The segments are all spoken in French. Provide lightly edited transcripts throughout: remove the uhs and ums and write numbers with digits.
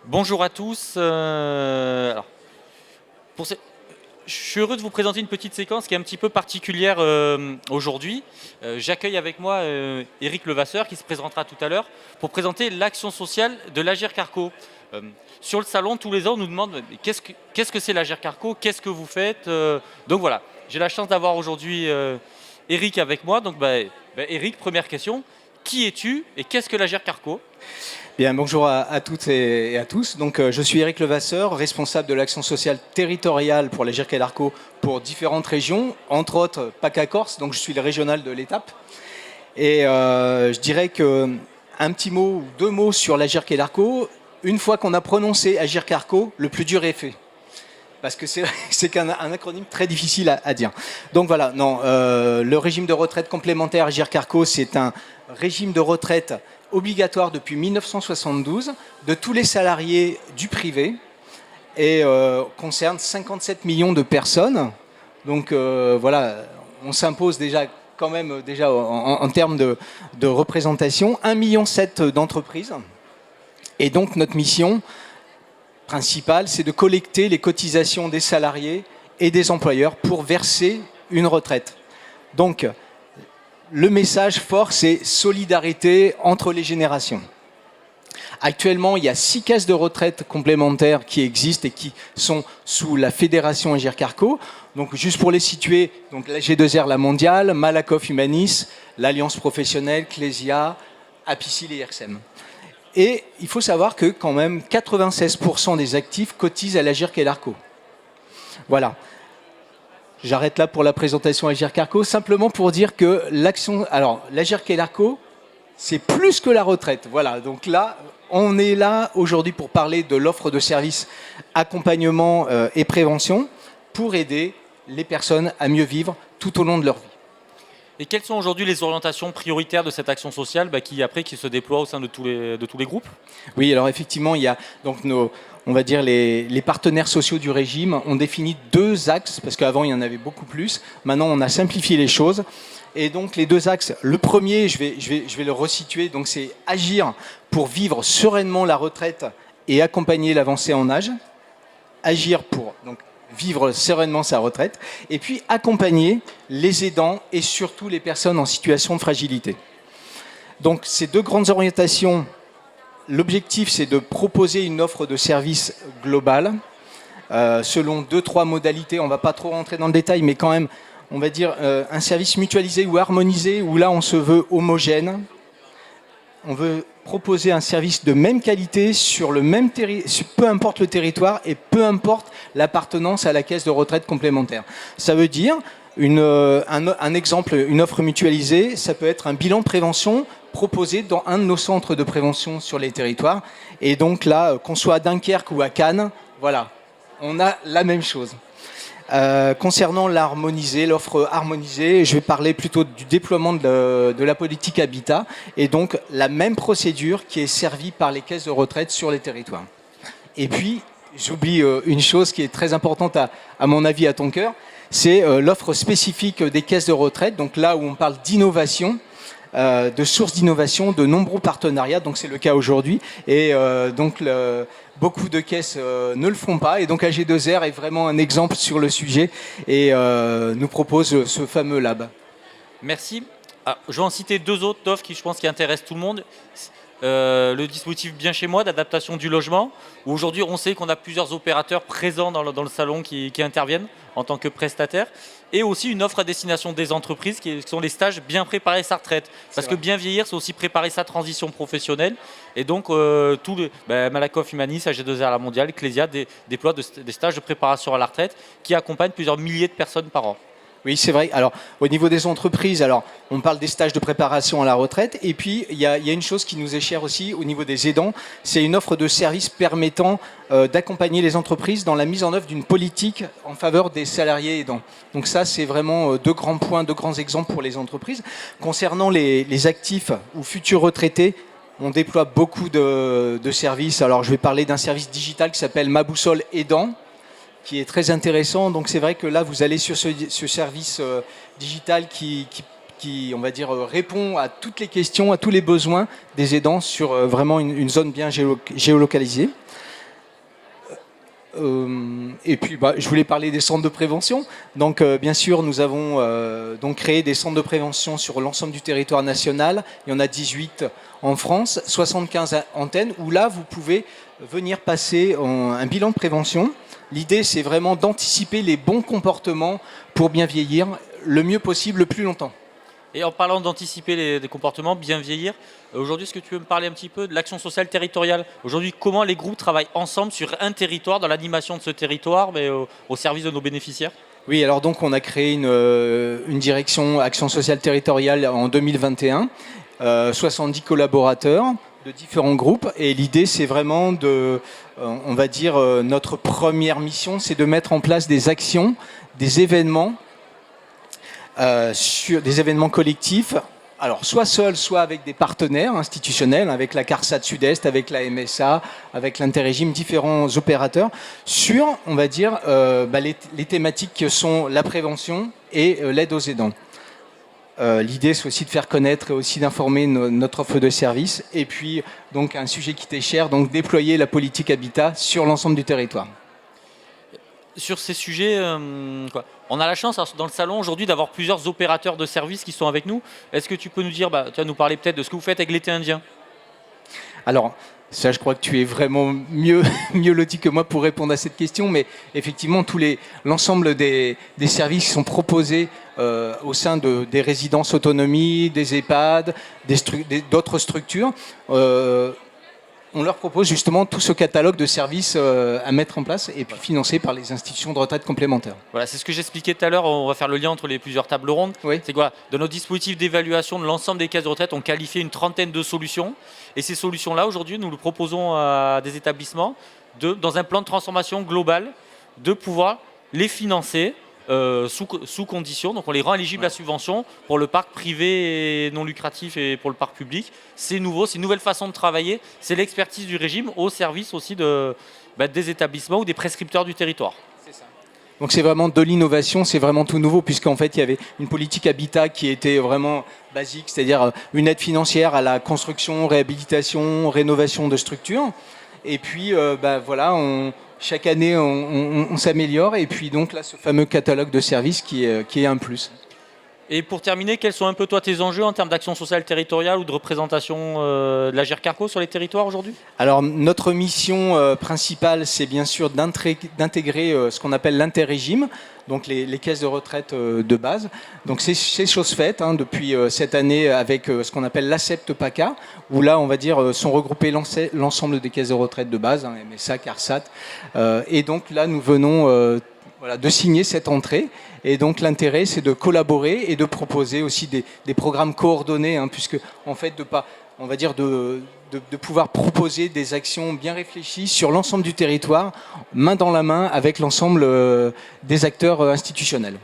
Bonjour à tous. Je suis heureux de vous présenter une petite séquence qui est un petit peu particulière aujourd'hui. J'accueille avec moi Éric Levasseur qui se présentera tout à l'heure pour présenter l'action sociale de l'Agirc-Arrco. Sur le salon, tous les ans, on nous demande qu'est-ce que c'est l'Agirc-Arrco, qu'est-ce que vous faites. Donc voilà, j'ai la chance d'avoir aujourd'hui Éric avec moi. Donc Éric, première question, qui es-tu et qu'est-ce que l'Agirc-Arrco ? Bien, bonjour à toutes et à tous. Donc, je suis Éric Levasseur, responsable de l'action sociale territoriale pour l'Agirc-Arrco pour différentes régions, entre autres PACA Corse, donc je suis le régional de l'étape. Et je dirais qu'un petit mot ou deux mots sur l'Agirc-Arrco. Une fois qu'on a prononcé Agirc-Arrco, le plus dur est fait. Parce que c'est un acronyme très difficile à dire. Donc voilà, le régime de retraite complémentaire Agirc-Arrco, c'est un régime de retraite obligatoire depuis 1972 de tous les salariés du privé et concerne 57 millions de personnes. Donc voilà, on s'impose déjà quand même en termes de représentation 1,7 million d'entreprises. Et donc notre mission principale, c'est de collecter les cotisations des salariés et des employeurs pour verser une retraite. Donc le message fort, c'est solidarité entre les générations. Actuellement, il y a 6 caisses de retraite complémentaires qui existent et qui sont sous la fédération Agirc-Arrco. Donc, juste pour les situer, donc la G2R, la mondiale, Malakoff Humanis, l'Alliance professionnelle, Clésia, Apicil et IRSEM. Et il faut savoir que quand même 96% des actifs cotisent à l'Agirc-Arrco. Voilà. J'arrête là pour la présentation Agirc-Arrco, simplement pour dire que l'Agirc-Arrco, c'est plus que la retraite. Voilà, donc là, on est là aujourd'hui pour parler de l'offre de services accompagnement et prévention pour aider les personnes à mieux vivre tout au long de leur vie. Et quelles sont aujourd'hui les orientations prioritaires de cette action sociale qui se déploie au sein de tous les groupes ? Oui, alors effectivement, il y a donc on va dire les partenaires sociaux du régime ont défini 2 axes, parce qu'avant il y en avait beaucoup plus. Maintenant, on a simplifié les choses. Et donc les 2 axes, le premier, je vais le resituer, donc c'est agir pour vivre sereinement la retraite et accompagner l'avancée en âge. Agir pour vivre sereinement sa retraite, et puis accompagner les aidants et surtout les personnes en situation de fragilité. Donc ces 2 grandes orientations, l'objectif c'est de proposer une offre de service globale selon 2-3 modalités. On ne va pas trop rentrer dans le détail, mais quand même, on va dire un service mutualisé ou harmonisé, où là on se veut homogène. On veut proposer un service de même qualité sur le même peu importe le territoire et peu importe l'appartenance à la caisse de retraite complémentaire. Ça veut dire, un exemple, une offre mutualisée, ça peut être un bilan prévention proposé dans un de nos centres de prévention sur les territoires. Et donc là, qu'on soit à Dunkerque ou à Cannes, voilà, on a la même chose. Concernant l'offre harmonisée, je vais parler plutôt du déploiement de la politique habitat et donc la même procédure qui est servie par les caisses de retraite sur les territoires. Et puis, j'oublie une chose qui est très importante à mon avis à ton cœur, c'est l'offre spécifique des caisses de retraite, donc là où on parle d'innovation, de sources d'innovation, de nombreux partenariats, donc c'est le cas aujourd'hui, et beaucoup de caisses ne le font pas, et donc AG2R est vraiment un exemple sur le sujet et nous propose ce fameux lab. Merci. Je vais en citer 2 autres offres qui je pense qui intéressent tout le monde. Le dispositif Bien chez moi d'adaptation du logement, où aujourd'hui on sait qu'on a plusieurs opérateurs présents dans le salon qui interviennent en tant que prestataires, et aussi une offre à destination des entreprises qui sont les stages Bien préparer sa retraite, parce que bien vieillir c'est aussi préparer sa transition professionnelle, et donc Malakoff Humanis, AG2R la mondiale, Clésia déploient des stages de préparation à la retraite qui accompagnent plusieurs milliers de personnes par an. Oui, c'est vrai. Alors, au niveau des entreprises, on parle des stages de préparation à la retraite. Et puis, il y a une chose qui nous est chère aussi au niveau des aidants. C'est une offre de services permettant d'accompagner les entreprises dans la mise en œuvre d'une politique en faveur des salariés aidants. Donc ça, c'est vraiment 2 grands points, 2 grands exemples pour les entreprises. Concernant les actifs ou futurs retraités, On déploie beaucoup de services. Alors, je vais parler d'un service digital qui s'appelle Ma Boussole Aidant, qui est très intéressant. Donc, c'est vrai que là, vous allez sur ce service digital qui, on va dire, répond à toutes les questions, à tous les besoins des aidants sur vraiment une zone bien géolocalisée. Et puis, je voulais parler des centres de prévention. Donc, bien sûr, nous avons donc créé des centres de prévention sur l'ensemble du territoire national. Il y en a 18 en France, 75 antennes, où là, vous pouvez venir passer un bilan de prévention. L'idée, c'est vraiment d'anticiper les bons comportements pour bien vieillir le mieux possible, le plus longtemps. Et en parlant d'anticiper les comportements, bien vieillir, aujourd'hui, est-ce que tu peux me parler un petit peu de l'action sociale territoriale? Aujourd'hui, comment les groupes travaillent ensemble sur un territoire, dans l'animation de ce territoire, mais au service de nos bénéficiaires? Oui, alors donc on a créé une direction action sociale territoriale en 2021, 70 collaborateurs de différents groupes, et l'idée c'est vraiment on va dire, notre première mission, c'est de mettre en place des actions, des événements, sur des événements collectifs, alors soit seuls, soit avec des partenaires institutionnels, avec la CARSAT Sud-Est, avec la MSA, avec l'Interrégime, différents opérateurs, sur, on va dire, les thématiques que sont la prévention et l'aide aux aidants. L'idée, c'est aussi de faire connaître et aussi d'informer notre offre de services. Et puis, donc, un sujet qui t'est cher, donc déployer la politique habitat sur l'ensemble du territoire. Sur ces sujets, on a la chance dans le salon aujourd'hui d'avoir plusieurs opérateurs de services qui sont avec nous. Est-ce que tu peux nous dire, tu vas nous parler peut-être de ce que vous faites avec l'été indien? Alors, ça, je crois que tu es vraiment mieux loti que moi pour répondre à cette question, mais effectivement, l'ensemble des services qui sont proposés au sein des résidences autonomie, des EHPAD, d'autres structures, on leur propose justement tout ce catalogue de services à mettre en place et puis financé par les institutions de retraite complémentaires. Voilà, c'est ce que j'expliquais tout à l'heure. On va faire le lien entre les plusieurs tables rondes. Oui. C'est quoi? De notre dispositif d'évaluation de l'ensemble des caisses de retraite, on qualifié une trentaine de solutions. Et ces solutions-là, aujourd'hui, nous le proposons à des établissements dans un plan de transformation global, de pouvoir les financer sous condition. Donc on les rend éligibles à subvention pour le parc privé et non lucratif et pour le parc public. C'est nouveau, c'est une nouvelle façon de travailler. C'est l'expertise du régime au service aussi des établissements ou des prescripteurs du territoire. C'est ça. Donc c'est vraiment de l'innovation, c'est vraiment tout nouveau, puisqu'en fait il y avait une politique habitat qui était vraiment basique, c'est-à-dire une aide financière à la construction, réhabilitation, rénovation de structures. Et puis voilà, chaque année on s'améliore, et puis donc là ce fameux catalogue de services qui est un plus. Et pour terminer, quels sont un peu toi tes enjeux en termes d'action sociale territoriale ou de représentation de la GERCARCO sur les territoires aujourd'hui? Alors notre mission principale, c'est bien sûr d'intégrer ce qu'on appelle l'interrégime, donc les caisses de retraite de base. Donc c'est chose faite depuis cette année avec ce qu'on appelle l'ACEPT PACA, où là on va dire sont regroupés l'ensemble des caisses de retraite de base, MSA, CARSAT, et donc là nous venons de signer cette entrée. Et donc l'intérêt, c'est de collaborer et de proposer aussi des programmes coordonnés, puisque en fait de pouvoir proposer des actions bien réfléchies sur l'ensemble du territoire, main dans la main avec l'ensemble des acteurs institutionnels.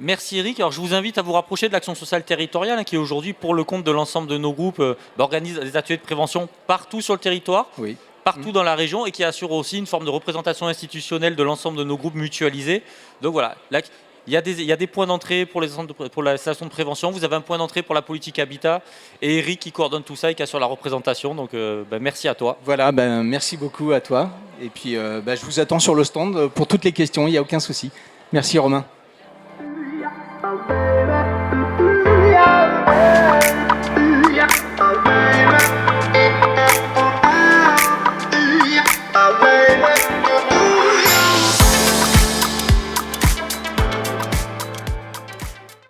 Merci Eric. Alors je vous invite à vous rapprocher de l'action sociale territoriale qui aujourd'hui, pour le compte de l'ensemble de nos groupes, organise des ateliers de prévention partout sur le territoire. Oui. Partout dans la région et qui assure aussi une forme de représentation institutionnelle de l'ensemble de nos groupes mutualisés. Donc voilà, là, il y a des points d'entrée pour la station de prévention, vous avez un point d'entrée pour la politique habitat, et Eric qui coordonne tout ça et qui assure la représentation. Donc merci à toi. Voilà, merci beaucoup à toi. Et puis je vous attends sur le stand pour toutes les questions, il n'y a aucun souci. Merci Romain. I